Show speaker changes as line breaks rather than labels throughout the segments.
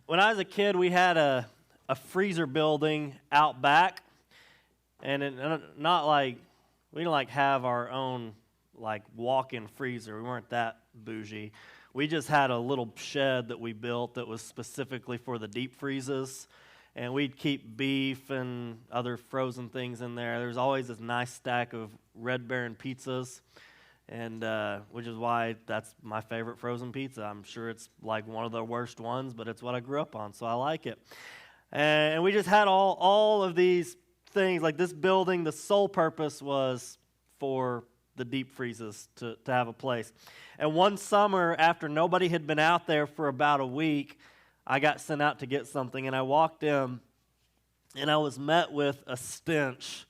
When I was a kid, we had a freezer building out back, and not like we didn't like have our own like walk-in freezer. We weren't that bougie. We just had a little shed that we built that was specifically for the deep freezes, and we'd keep beef and other frozen things in there. There's always this nice stack of Red Baron pizzas, and which is why that's my favorite frozen pizza. I'm sure it's like one of the worst ones, but it's what I grew up on, so I like it. And we just had all of these things. Like this building, the sole purpose was for the deep freezes to have a place. And one summer, after nobody had been out there for about a week, I got sent out to get something, and I walked in, and I was met with a stench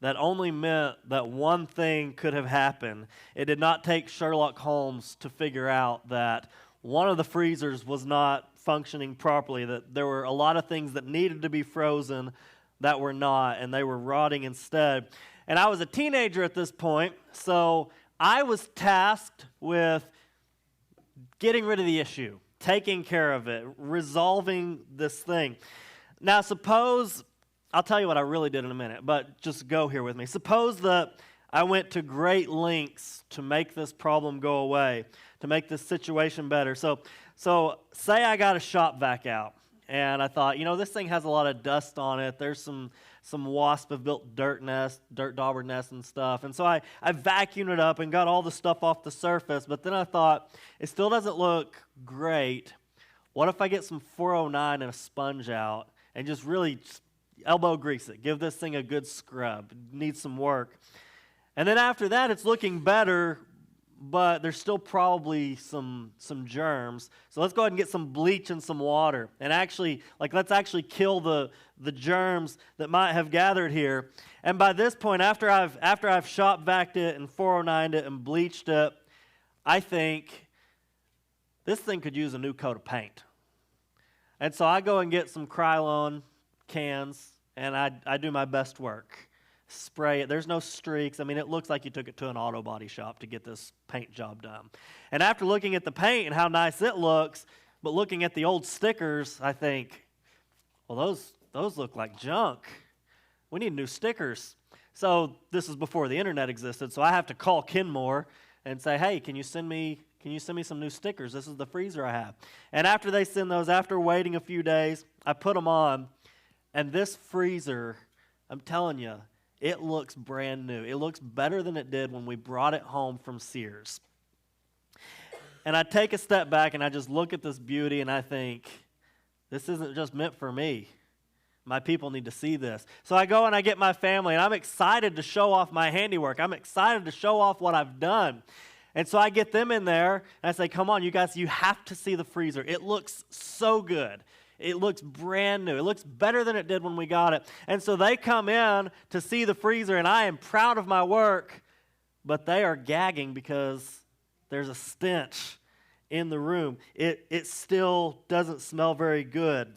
that only meant that one thing could have happened. It did not take Sherlock Holmes to figure out that one of the freezers was not functioning properly, that there were a lot of things that needed to be frozen that were not, and they were rotting instead. And I was a teenager at this point, so I was tasked with getting rid of the issue, taking care of it, resolving this thing. Now, suppose, I'll tell you what I really did in a minute, but just go here with me. Suppose that I went to great lengths to make this problem go away, to make this situation better. So say I got a shop vac out, and I thought, this thing has a lot of dust on it. There's some wasps have built dirt dauber nests and stuff. And so I vacuumed it up and got all the stuff off the surface. But then I thought, it still doesn't look great. What if I get some 409 and a sponge out and just really elbow grease it, give this thing a good scrub? It needs some work. And then after that, it's looking better, but there's still probably some germs. So let's go ahead and get some bleach and some water. And let's actually kill the germs that might have gathered here. And by this point, after I've shop vacuumed it and 409'd it and bleached it, I think this thing could use a new coat of paint. And so I go and get some Krylon cans, and I do my best work. Spray it. There's no streaks. It looks like you took it to an auto body shop to get this paint job done. And after looking at the paint and how nice it looks, but looking at the old stickers, I think, well, those look like junk. We need new stickers. So this is before the internet existed, so I have to call Kenmore and say, hey, can you send me some new stickers? This is the freezer I have. And after they send those, after waiting a few days, I put them on, and this freezer, I'm telling you, it looks brand new. It looks better than it did when we brought it home from Sears. And I take a step back and I just look at this beauty and I think, this isn't just meant for me. My people need to see this. So I go and I get my family, and I'm excited to show off my handiwork. I'm excited to show off what I've done. And so I get them in there and I say, come on, you guys, you have to see the freezer. It looks so good. It looks brand new. It looks better than it did when we got it. And so they come in to see the freezer, and I am proud of my work, but they are gagging because there's a stench in the room. It still doesn't smell very good.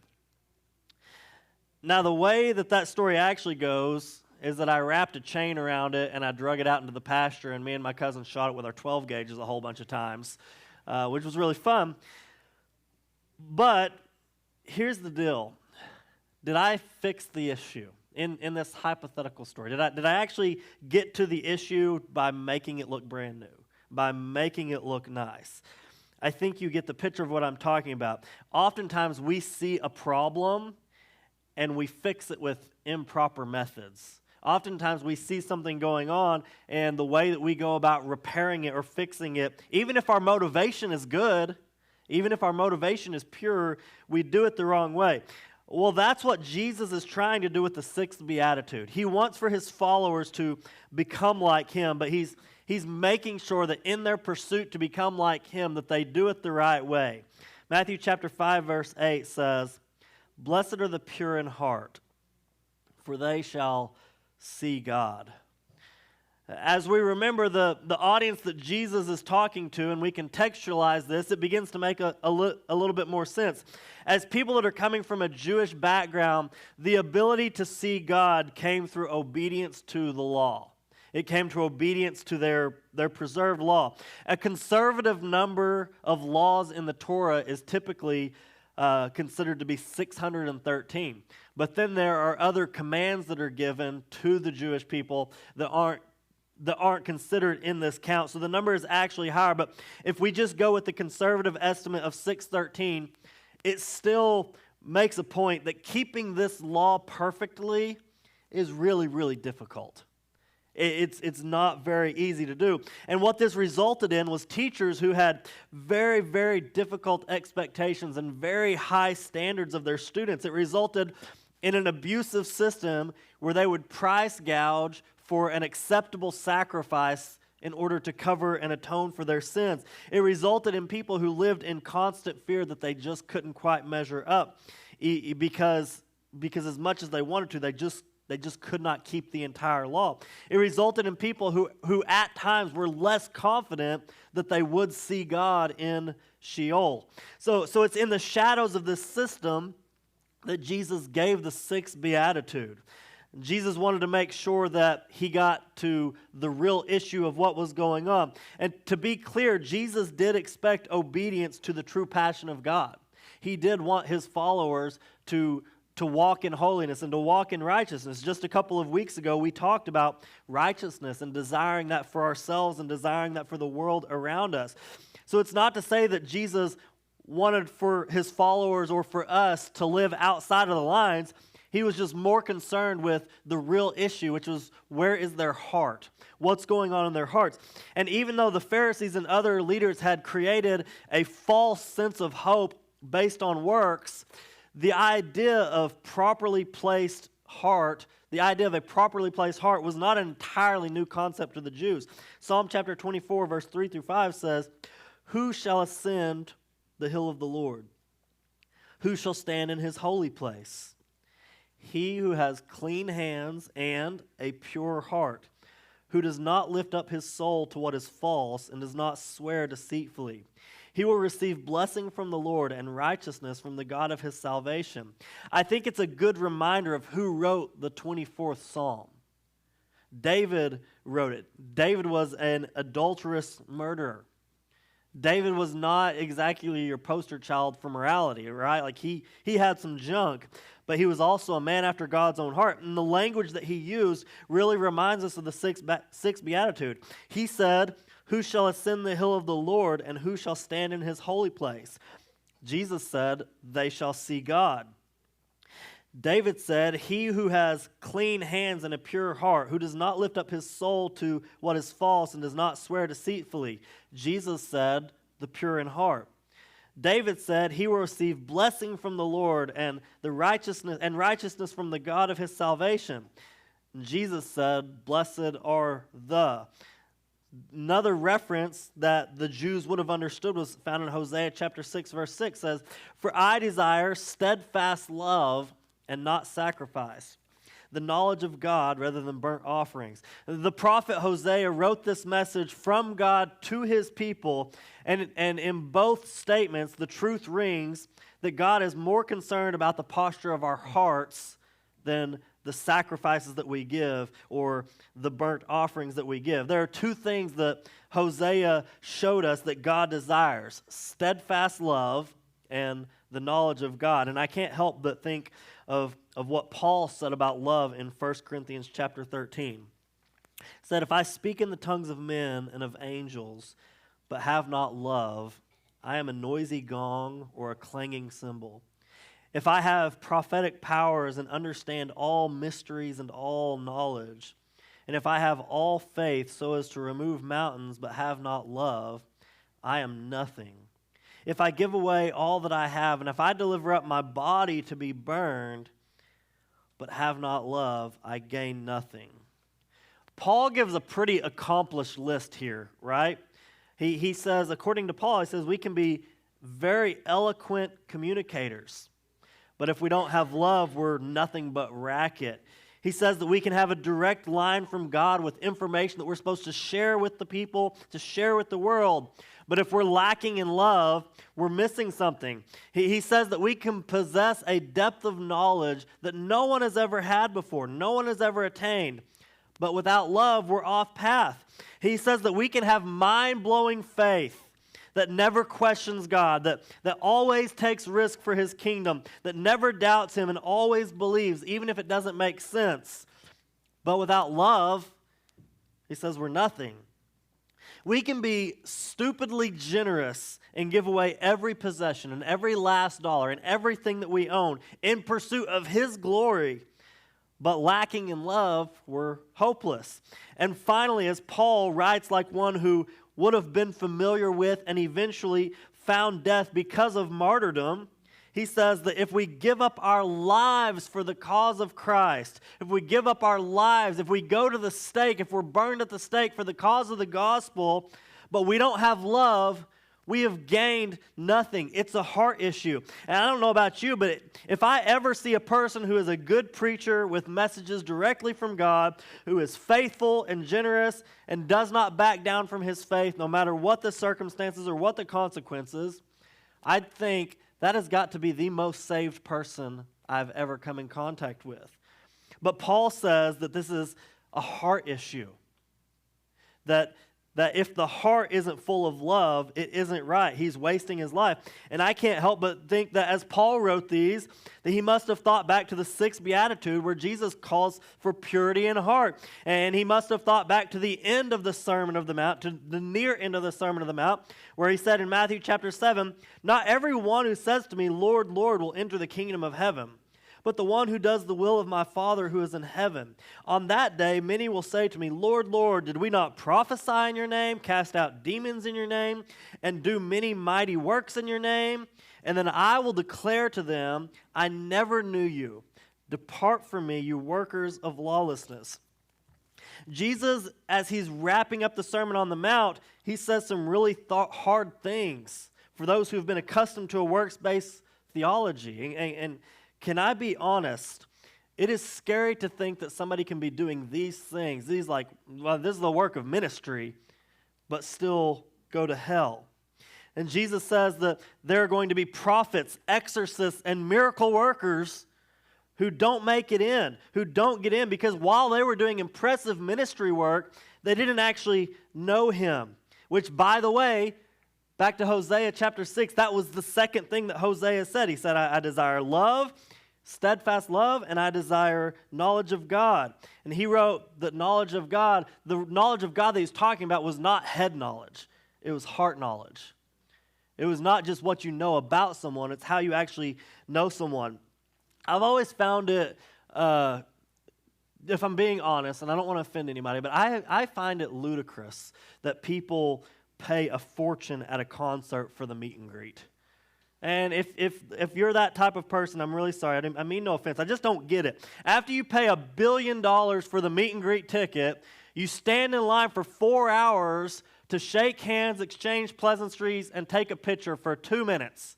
Now, the way that story actually goes is that I wrapped a chain around it, and I drug it out into the pasture, and me and my cousin shot it with our 12 gauges a whole bunch of times, which was really fun. But here's the deal. Did I fix the issue in this hypothetical story? Did I actually get to the issue by making it look brand new, by making it look nice? I think you get the picture of what I'm talking about. Oftentimes we see a problem and we fix it with improper methods. Oftentimes we see something going on, and the way that we go about repairing it or fixing it, even if our motivation is good, even if our motivation is pure, we do it the wrong way. Well, that's what Jesus is trying to do with the sixth beatitude. He wants for his followers to become like him, but he's making sure that in their pursuit to become like him, that they do it the right way. Matthew chapter 5, verse 8 says, "Blessed are the pure in heart, for they shall see God." As we remember the audience that Jesus is talking to, and we contextualize this, it begins to make a little bit more sense. As people that are coming from a Jewish background, the ability to see God came through obedience to the law. It came to obedience to their preserved law. A conservative number of laws in the Torah is typically considered to be 613. But then there are other commands that are given to the Jewish people that aren't considered in this count. So the number is actually higher. But if we just go with the conservative estimate of 613, it still makes a point that keeping this law perfectly is really, really difficult. It's not very easy to do. And what this resulted in was teachers who had very, very difficult expectations and very high standards of their students. It resulted in an abusive system where they would price gouge for an acceptable sacrifice in order to cover and atone for their sins. It resulted in people who lived in constant fear that they just couldn't quite measure up because as much as they wanted to, they just could not keep the entire law. It resulted in people who at times were less confident that they would see God in Sheol. So it's in the shadows of this system that Jesus gave the sixth beatitude. Jesus wanted to make sure that he got to the real issue of what was going on. And to be clear, Jesus did expect obedience to the true passion of God. He did want his followers to walk in holiness and to walk in righteousness. Just a couple of weeks ago, we talked about righteousness and desiring that for ourselves and desiring that for the world around us. So it's not to say that Jesus wanted for his followers or for us to live outside of the lines. He was just more concerned with the real issue, which was where is their heart? What's going on in their hearts? And even though the Pharisees and other leaders had created a false sense of hope based on works, the idea of properly placed heart, the idea of a properly placed heart was not an entirely new concept to the Jews. Psalm chapter 24, verse 3 through 5 says, "Who shall ascend the hill of the Lord? Who shall stand in his holy place? He who has clean hands and a pure heart, who does not lift up his soul to what is false and does not swear deceitfully. He will receive blessing from the Lord and righteousness from the God of his salvation." I think it's a good reminder of who wrote the 24th Psalm. David wrote it. David was an adulterous murderer. David was not exactly your poster child for morality, right? Like he had some junk, but he was also a man after God's own heart. And the language that he used really reminds us of the sixth beatitude. He said, "Who shall ascend the hill of the Lord, and who shall stand in his holy place?" Jesus said, "They shall see God." David said, "He who has clean hands and a pure heart, who does not lift up his soul to what is false and does not swear deceitfully." Jesus said, "The pure in heart." David said, "He will receive blessing from the Lord and righteousness from the God of his salvation." And Jesus said, "Blessed are the." Another reference that the Jews would have understood was found in Hosea chapter 6, verse 6 says, "For I desire steadfast love and not sacrifice, the knowledge of God rather than burnt offerings." The prophet Hosea wrote this message from God to his people, and in both statements, the truth rings that God is more concerned about the posture of our hearts than the sacrifices that we give or the burnt offerings that we give. There are two things that Hosea showed us that God desires: steadfast love and the knowledge of God. And I can't help but think of what Paul said about love in 1 Corinthians chapter 13. He said, "If I speak in the tongues of men and of angels, but have not love, I am a noisy gong or a clanging cymbal. If I have prophetic powers and understand all mysteries and all knowledge, and if I have all faith so as to remove mountains but have not love, I am nothing. If I give away all that I have, and if I deliver up my body to be burned but have not love, I gain nothing." Paul gives a pretty accomplished list here, right? He says, according to Paul, he says we can be very eloquent communicators, but if we don't have love, we're nothing but racket. He says that we can have a direct line from God with information that we're supposed to share with the people, to share with the world. But if we're lacking in love, we're missing something. He says that we can possess a depth of knowledge that no one has ever had before, no one has ever attained. But without love, we're off path. He says that we can have mind-blowing faith, that never questions God, that always takes risk for his kingdom, that never doubts him and always believes, even if it doesn't make sense. But without love, he says we're nothing. We can be stupidly generous and give away every possession and every last dollar and everything that we own in pursuit of his glory, but lacking in love, we're hopeless. And finally, as Paul writes like one who would have been familiar with and eventually found death because of martyrdom, he says that if we give up our lives for the cause of Christ, if we give up our lives, if we go to the stake, if we're burned at the stake for the cause of the gospel, but we don't have love, we have gained nothing. It's a heart issue. And I don't know about you, but if I ever see a person who is a good preacher with messages directly from God, who is faithful and generous and does not back down from his faith, no matter what the circumstances or what the consequences, I'd think that has got to be the most saved person I've ever come in contact with. But Paul says that this is a heart issue. That if the heart isn't full of love, it isn't right. He's wasting his life. And I can't help but think that as Paul wrote these, that he must have thought back to the sixth beatitude where Jesus calls for purity in heart. And he must have thought back to the end of the Sermon of the Mount, to the near end of the Sermon of the Mount, where he said in Matthew chapter 7, "Not everyone who says to me, 'Lord, Lord,' will enter the kingdom of heaven, but the one who does the will of my Father who is in heaven. On that day, many will say to me, 'Lord, Lord, did we not prophesy in your name, cast out demons in your name, and do many mighty works in your name?' And then I will declare to them, 'I never knew you. Depart from me, you workers of lawlessness.'" Jesus, as he's wrapping up the Sermon on the Mount, he says some really hard things for those who have been accustomed to a works-based theology. And can I be honest? It is scary to think that somebody can be doing these things, this is the work of ministry, but still go to hell. And Jesus says that there are going to be prophets, exorcists, and miracle workers who don't make it in, who don't get in, because while they were doing impressive ministry work, they didn't actually know him. Which, by the way, back to Hosea chapter 6, that was the second thing that Hosea said. He said, I desire love, steadfast love, and I desire knowledge of God. And he wrote that knowledge of God, the knowledge of God that he's talking about was not head knowledge. It was heart knowledge. It was not just what you know about someone, it's how you actually know someone. I've always found it, if I'm being honest, and I don't want to offend anybody, but I find it ludicrous that people pay a fortune at a concert for the meet and greet. And if you're that type of person, I'm really sorry. I mean no offense. I just don't get it. After you pay $1 billion for the meet and greet ticket, you stand in line for 4 hours to shake hands, exchange pleasantries, and take a picture for 2 minutes.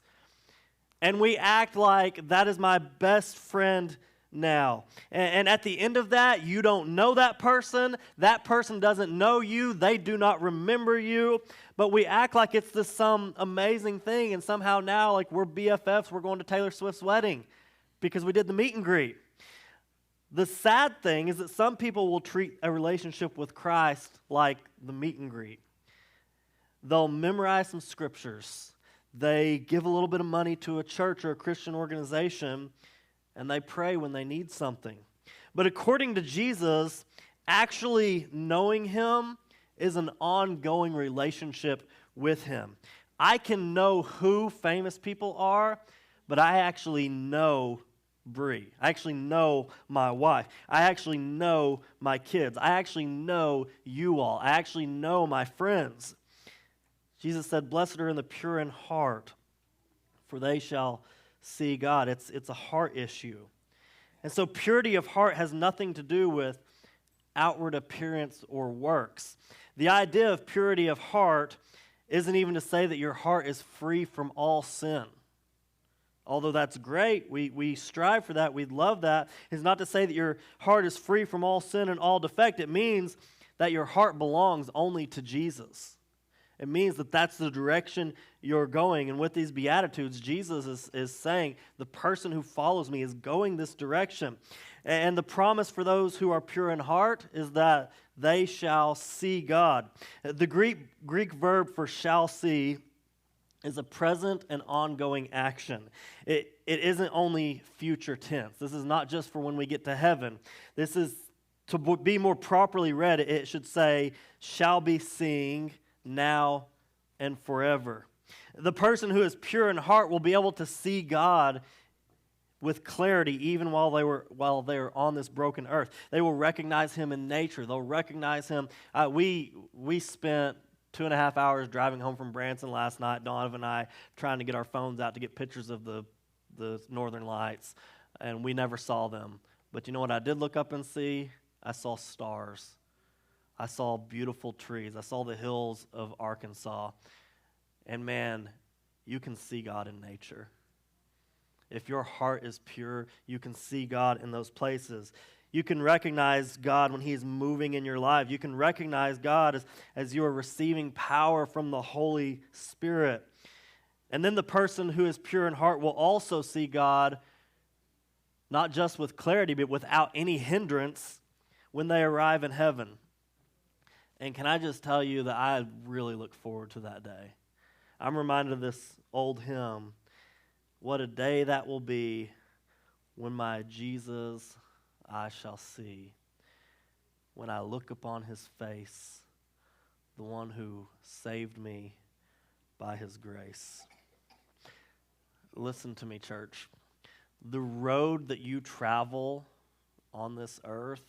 And we act like that is my best friend now. And at the end of that, you don't know that person doesn't know you, they do not remember you, but we act like it's this some amazing thing, and somehow now, like we're BFFs, we're going to Taylor Swift's wedding because we did the meet and greet. The sad thing is that some people will treat a relationship with Christ like the meet and greet. They'll memorize some scriptures, they give a little bit of money to a church or a Christian organization, and they pray when they need something. But according to Jesus, actually knowing him is an ongoing relationship with him. I can know who famous people are, but I actually know Bree. I actually know my wife. I actually know my kids. I actually know you all. I actually know my friends. Jesus said, "Blessed are the pure in heart, for they shall see God." It's a heart issue. And so purity of heart has nothing to do with outward appearance or works. The idea of purity of heart isn't even to say that your heart is free from all sin. Although that's great, we strive for that, we love that. It's not to say that your heart is free from all sin and all defect. It means that your heart belongs only to Jesus. It means that that's the direction you're going. And with these Beatitudes, Jesus is saying, the person who follows me is going this direction. And the promise for those who are pure in heart is that they shall see God. The Greek verb for shall see is a present and ongoing action. It isn't only future tense. This is not just for when we get to heaven. This is, to be more properly read, it should say, shall be seeing now and forever. The person who is pure in heart will be able to see God with clarity even while they're on this broken earth. They will recognize him in nature. They'll recognize him. We spent 2.5 hours driving home from Branson last night, Donovan and I, trying to get our phones out to get pictures of the northern lights, and we never saw them. But you know what I did look up and see? I saw stars. I saw beautiful trees. I saw the hills of Arkansas. And man, you can see God in nature. If your heart is pure, you can see God in those places. You can recognize God when he's moving in your life. You can recognize God as you are receiving power from the Holy Spirit. And then the person who is pure in heart will also see God not just with clarity, but without any hindrance when they arrive in heaven. And can I just tell you that I really look forward to that day. I'm reminded of this old hymn, what a day that will be when my Jesus I shall see, when I look upon his face, the one who saved me by his grace. Listen to me, church. The road that you travel on this earth,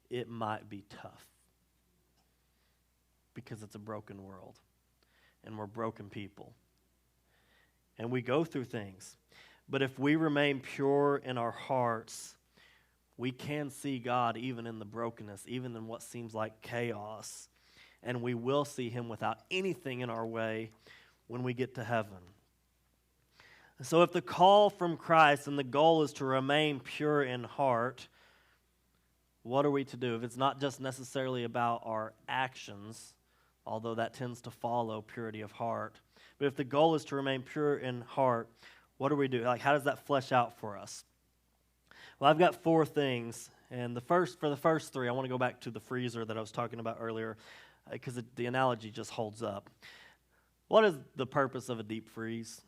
it might be tough because it's a broken world and we're broken people. And we go through things. But if we remain pure in our hearts, we can see God even in the brokenness, even in what seems like chaos. And we will see him without anything in our way when we get to heaven. So if the call from Christ and the goal is to remain pure in heart, what are we to do? If it's not just necessarily about our actions, although that tends to follow purity of heart, but if the goal is to remain pure in heart, what do we do? Like, how does that flesh out for us? Well, I've got 4 things, and for the first 3, I want to go back to the freezer that I was talking about earlier, because the analogy just holds up. What is the purpose of a deep freeze?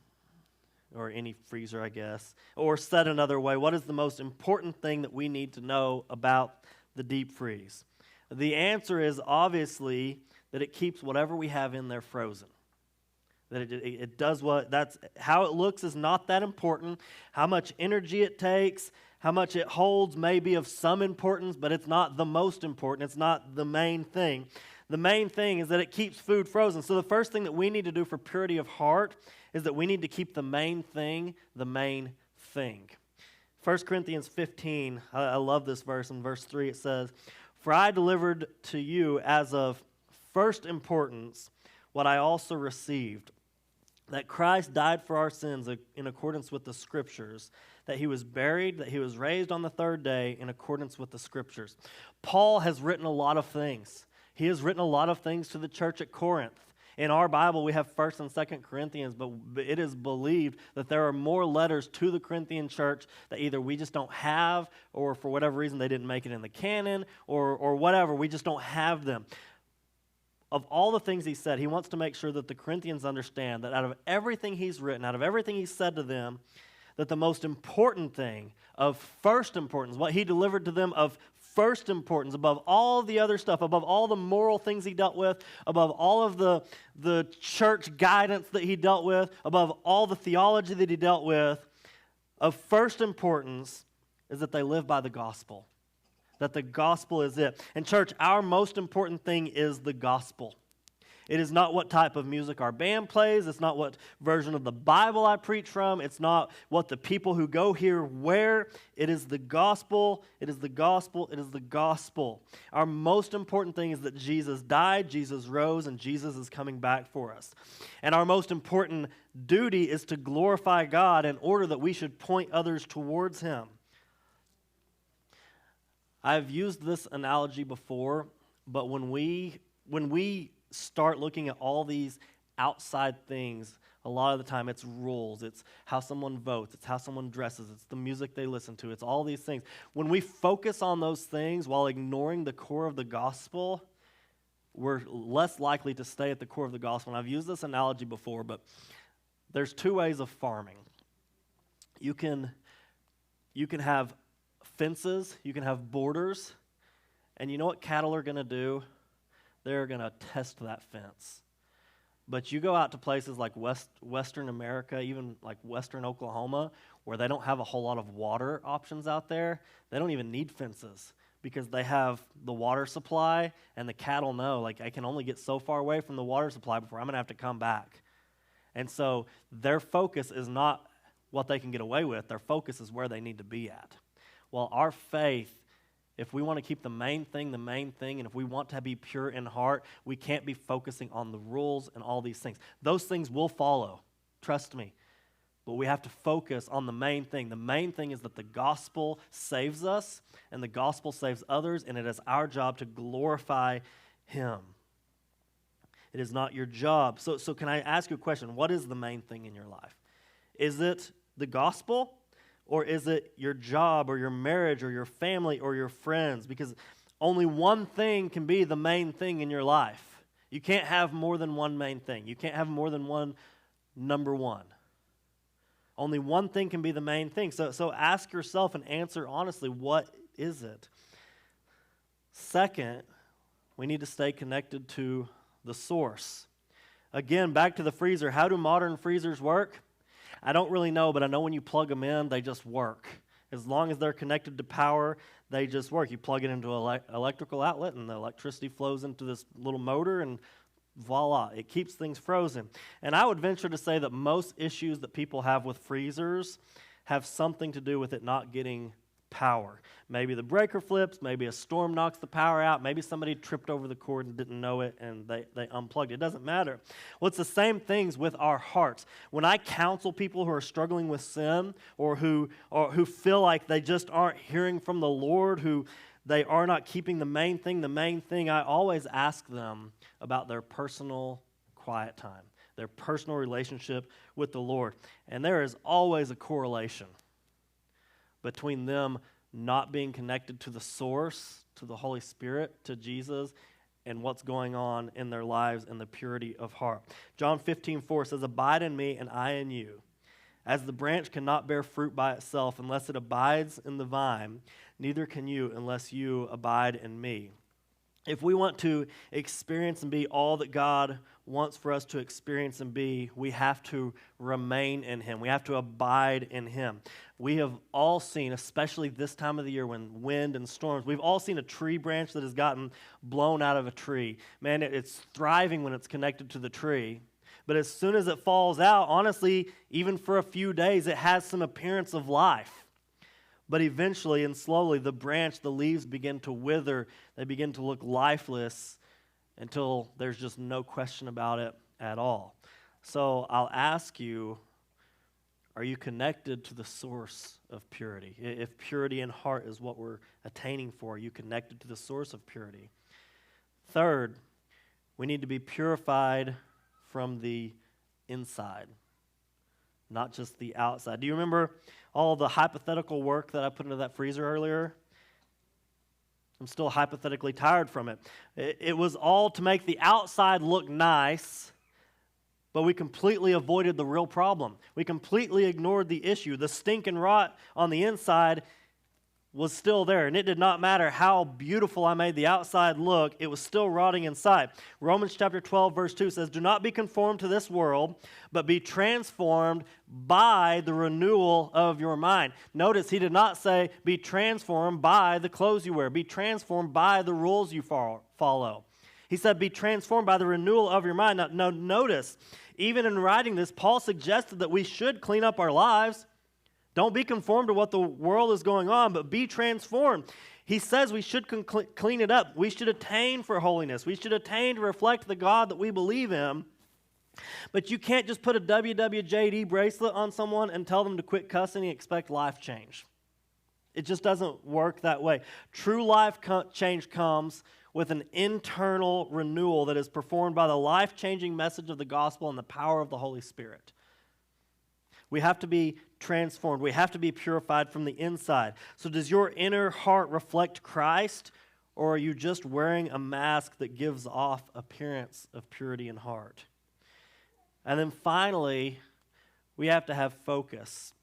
Or any freezer, I guess. Or said another way, what is the most important thing that we need to know about the deep freeze? The answer is obviously that it keeps whatever we have in there frozen. That it does that's how it looks is not that important. How much energy it takes, how much it holds may be of some importance, but it's not the most important. It's not the main thing. The main thing is that it keeps food frozen. So the first thing that we need to do for purity of heart is that we need to keep the main thing the main thing. 1 Corinthians 15, I love this verse. In verse 3 it says, "For I delivered to you as of first importance what I also received, that Christ died for our sins in accordance with the Scriptures, that he was buried, that he was raised on the 3rd day in accordance with the Scriptures." Paul has written a lot of things. He has written a lot of things to the church at Corinth. In our Bible, we have 1st and 2nd Corinthians, but it is believed that there are more letters to the Corinthian church that either we just don't have, or for whatever reason they didn't make it in the canon, or whatever, we just don't have them. Of all the things he said, he wants to make sure that the Corinthians understand that out of everything he's written, out of everything he said to them, that the most important thing of first importance, what he delivered to them of first importance, above all the other stuff, above all the moral things he dealt with, above all of the church guidance that he dealt with, above all the theology that he dealt with, of first importance is that they live by the gospel. That the gospel is it. And church, our most important thing is the gospel. It is not what type of music our band plays. It's not what version of the Bible I preach from. It's not what the people who go here wear. It is the gospel. It is the gospel. It is the gospel. Our most important thing is that Jesus died, Jesus rose, and Jesus is coming back for us. And our most important duty is to glorify God in order that we should point others towards him. I've used this analogy before, but when we start looking at all these outside things, a lot of the time it's rules, it's how someone votes, it's how someone dresses, it's the music they listen to, it's all these things. When we focus on those things while ignoring the core of the gospel, we're less likely to stay at the core of the gospel. And I've used this analogy before, but there's two ways of farming. You can have fences, you can have borders, and you know what cattle are going to do? They're going to test that fence. But you go out to places like Western America, even like Western Oklahoma, where they don't have a whole lot of water options out there. They don't even need fences because they have the water supply, and the cattle know, like, I can only get so far away from the water supply before I'm going to have to come back. And so their focus is not what they can get away with. Their focus is where they need to be at. Well, our faith, if we want to keep the main thing, and if we want to be pure in heart, we can't be focusing on the rules and all these things. Those things will follow, trust me. But we have to focus on the main thing. The main thing is that the gospel saves us, and the gospel saves others, and it is our job to glorify Him. It is not your job. So can I ask you a question? What is the main thing in your life? Is it the gospel? Or is it your job or your marriage or your family or your friends? Because only one thing can be the main thing in your life. You can't have more than one main thing. You can't have more than one number one. Only one thing can be the main thing. So ask yourself and answer honestly, what is it? Second, we need to stay connected to the source. Again, back to the freezer. How do modern freezers work? I don't really know, but I know when you plug them in, they just work. As long as they're connected to power, they just work. You plug it into an electrical outlet, and the electricity flows into this little motor, and voila, it keeps things frozen. And I would venture to say that most issues that people have with freezers have something to do with it not getting power. Maybe the breaker flips, maybe a storm knocks the power out, maybe somebody tripped over the cord and didn't know it and they unplugged it. It doesn't matter. Well, it's the same things with our hearts. When I counsel people who are struggling with sin or who feel like they just aren't hearing from the Lord, who they are not keeping the main thing, I always ask them about their personal quiet time, their personal relationship with the Lord. And there is always a correlation between them not being connected to the source, to the Holy Spirit, to Jesus, and what's going on in their lives and the purity of heart. John 15:4 says, "Abide in me and I in you. As the branch cannot bear fruit by itself unless it abides in the vine, neither can you unless you abide in me." If we want to experience and be all that God wants for us to experience and be, we have to remain in Him. We have to abide in Him. We have all seen, especially this time of the year when wind and storms, we've all seen a tree branch that has gotten blown out of a tree. Man, it's thriving when it's connected to the tree. But as soon as it falls out, honestly, even for a few days, it has some appearance of life. But eventually and slowly, the leaves begin to wither. They begin to look lifeless until there's just no question about it at all. So I'll ask you, are you connected to the source of purity? If purity in heart is what we're attaining for, are you connected to the source of purity? Third, we need to be purified from the inside, not just the outside. Do you remember all the hypothetical work that I put into that freezer earlier? I'm still hypothetically tired from it. It was all to make the outside look nice, but we completely avoided the real problem. We completely ignored the issue. The stink and rot on the inside was still there, and it did not matter how beautiful I made the outside look, it was still rotting inside. Romans chapter 12, verse 2 says, "Do not be conformed to this world, but be transformed by the renewal of your mind." Notice he did not say, be transformed by the clothes you wear, be transformed by the rules you follow. He said, be transformed by the renewal of your mind. Now, notice, even in writing this, Paul suggested that we should clean up our lives. Don't be conformed to what the world is going on, but be transformed. He says we should clean it up. We should attain for holiness. We should attain to reflect the God that we believe in. But you can't just put a WWJD bracelet on someone and tell them to quit cussing and expect life change. It just doesn't work that way. True life change comes with an internal renewal that is performed by the life-changing message of the gospel and the power of the Holy Spirit. We have to be transformed. We have to be purified from the inside. So does your inner heart reflect Christ, or are you just wearing a mask that gives off appearance of purity in heart? And then finally, We have to have focus.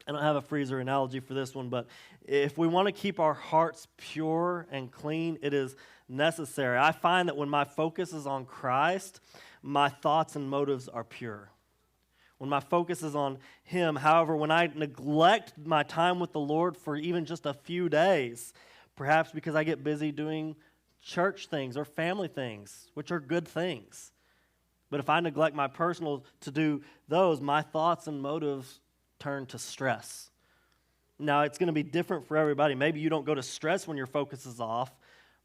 I don't have a freezer analogy for this one, but if we want to keep our hearts pure and clean, it is necessary. I find that when my focus is on Christ, my thoughts and motives are pure. When my focus is on Him, however, when I neglect my time with the Lord for even just a few days, perhaps because I get busy doing church things or family things, which are good things, but if I neglect my personal to do those, my thoughts and motives turn to stress. Now, it's going to be different for everybody. Maybe you don't go to stress when your focus is off,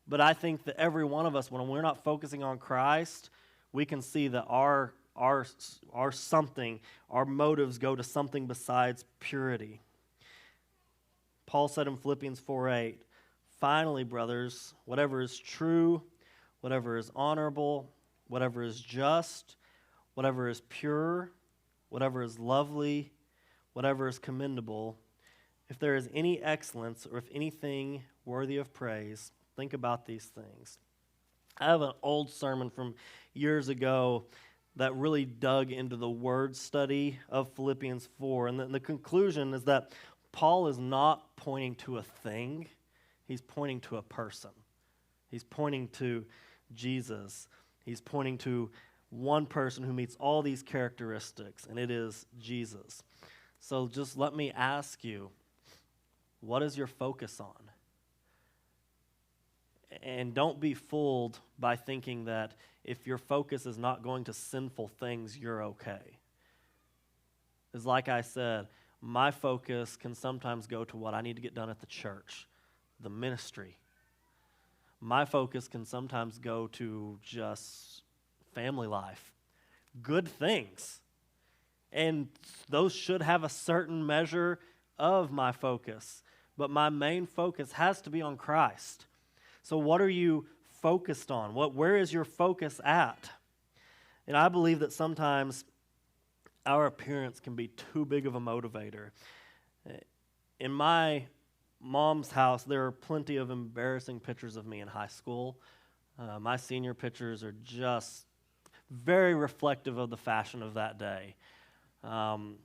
but I think that every one of us, when we're not focusing on Christ, we can see that our motives go to something besides purity. Paul said in Philippians 4:8, "Finally, brothers, whatever is true, whatever is honorable, whatever is just, whatever is pure, whatever is lovely, whatever is commendable, if there is any excellence or if anything worthy of praise, think about these things." I have an old sermon from years ago that really dug into the word study of Philippians 4. And the conclusion is that Paul is not pointing to a thing, he's pointing to a person. He's pointing to Jesus. He's pointing to one person who meets all these characteristics, and it is Jesus. So just let me ask you, what is your focus on? And don't be fooled by thinking that if your focus is not going to sinful things, you're okay. It's like I said, my focus can sometimes go to what I need to get done at the church, the ministry. My focus can sometimes go to just family life, good things. And those should have a certain measure of my focus. But my main focus has to be on Christ. So what are you focused on? Where is your focus at? And I believe that sometimes our appearance can be too big of a motivator. In my mom's house, there are plenty of embarrassing pictures of me in high school. My senior pictures are just very reflective of the fashion of that day. And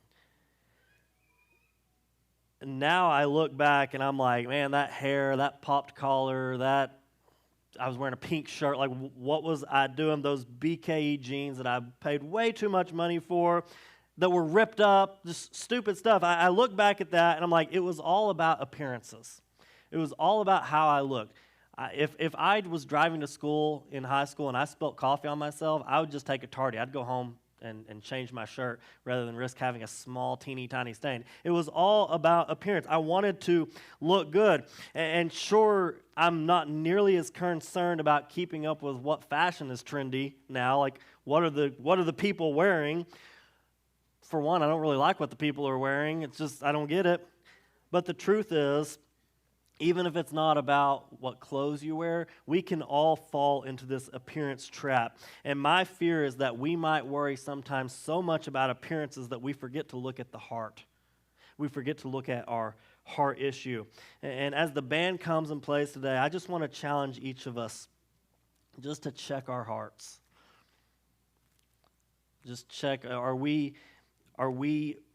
now I look back and I'm like, man, that hair, that popped collar, I was wearing a pink shirt. Like, what was I doing? Those BKE jeans that I paid way too much money for, that were ripped up, just stupid stuff. I look back at that and I'm like, it was all about appearances. It was all about how I looked. If I was driving to school in high school and I spilt coffee on myself, I would just take a tardy. I'd go home and change my shirt rather than risk having a small, teeny, tiny stain. It was all about appearance. I wanted to look good. And sure, I'm not nearly as concerned about keeping up with what fashion is trendy now. Like, what are the people wearing? For one, I don't really like what the people are wearing. It's just, I don't get it. But the truth is, even if it's not about what clothes you wear, we can all fall into this appearance trap. And my fear is that we might worry sometimes so much about appearances that we forget to look at the heart. We forget to look at our heart issue. And as the band comes and plays today, I just want to challenge each of us just to check our hearts. Just check, are we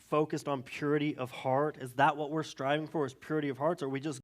focused on purity of heart? Is that what we're striving for, is purity of hearts? Or are we just